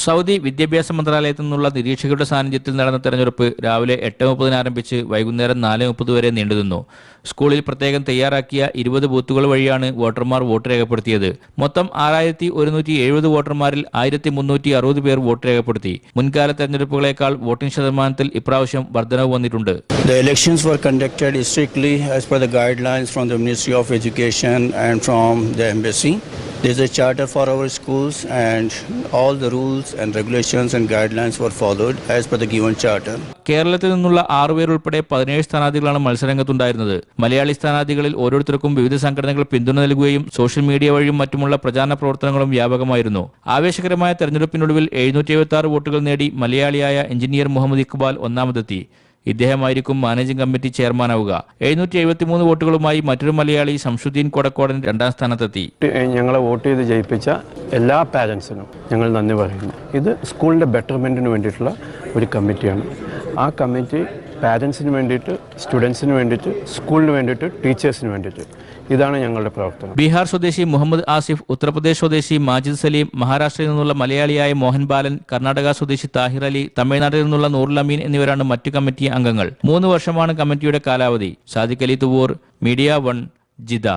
Saudi വിദ്യാഭ്യാസ മന്ത്രാലയത്തിൽ നിന്നുള്ള നിരീക്ഷകരുടെ സാന്നിധ്യത്തിൽ നടന്ന തെരഞ്ഞെടുപ്പ് രാവിലെ 8:30 ആരംഭിച്ച് വൈകുന്നേരം 4:30 വരെ നീണ്ടുനിന്നു. സ്കൂളിൽ പ്രത്യേകം തയ്യാറാക്കിയ 20 ബൂത്തുകൾ വഴിയാണ് വോട്ടർമാർ വോട്ട് രേഖപ്പെടുത്തിയത്. മൊത്തം 6170 വോട്ടർമാരിൽ 1360 പേർ വോട്ട് രേഖപ്പെടുത്തി. മുൻകാല തെരഞ്ഞെടുപ്പുകളേക്കാൾ വോട്ടിംഗ് ശതമാനത്തിൽ ഇപ്രാവശ്യം വർധനവ് വന്നിട്ടുണ്ട്. The elections were conducted strictly as per the guidelines from the Ministry of Education and from the embassy. There is a charter for our schools and all the rules and regulations and guidelines were followed as per the given charter. കേരളത്തിൽ നിന്നുള്ള 6 പേർ ഉൾപ്പെടെ 17 സ്ഥാനാർത്ഥികളാണ് മത്സരരംഗത്തുണ്ടായിരുന്നത്. മലയാളി സ്ഥാനാർത്ഥികളിൽ ഓരോരുത്തർക്കും വിവിധ സംഘടനകൾ പിന്തുണ നൽകുകയും social media വഴിയും മറ്റുമുള്ള പ്രചാരണ പ്രവർത്തനങ്ങളും വ്യാപകമായിരുന്നു. ആവേശകരമായ തെരഞ്ഞെടുപ്പിനൊടുവിൽ 776 വോട്ടുകൾ നേടി മലയാളിയായ എഞ്ചിനീയർ മുഹമ്മദ് ഇക്ബാൽ ഒന്നാമതെത്തി. ഇദ്ദേഹമായിരിക്കും മാനേജിംഗ് കമ്മിറ്റി ചെയർമാനാവുക. 773 വോട്ടുകളുമായി മറ്റൊരു മലയാളി ശംസുദ്ദീൻ കൊടക്കോടൻ രണ്ടാം സ്ഥാനത്തെത്തി. ഞങ്ങളെ വോട്ട് ചെയ്ത് ജയിപ്പിച്ച എല്ലാ പാരൻസിനും ഞങ്ങൾ നന്ദി പറയുന്നു. ഇത് സ്കൂളിൻ്റെ ബെറ്റർമെൻറ്റിന് വേണ്ടിയിട്ടുള്ള ഒരു കമ്മിറ്റിയാണ്. ആ കമ്മിറ്റി പാരൻസിന് വേണ്ടിയിട്ട്, സ്റ്റുഡൻസിന് വേണ്ടിയിട്ട്, സ്കൂളിന് വേണ്ടിയിട്ട്, ടീച്ചേഴ്സിന് വേണ്ടിയിട്ട്, ഇതാണ് ഞങ്ങളുടെ പ്രവർത്തനം. ബീഹാർ സ്വദേശി മുഹമ്മദ് ആസിഫ്, ഉത്തർപ്രദേശ് സ്വദേശി മാജിദ് സലീം, മഹാരാഷ്ട്രയിൽ നിന്നുള്ള മലയാളിയായ മോഹൻ ബാലൻ, കർണാടക സ്വദേശി താഹിർ അലി, തമിഴ്നാട്ടിൽ നിന്നുള്ള നൂറുൽ അമീൻ എന്നിവരാണ് മറ്റു കമ്മിറ്റി അംഗങ്ങൾ. 3 വർഷമാണ് കമ്മിറ്റിയുടെ കാലാവധി. Sadiq Ali Thuvur, media 1, Jeddah.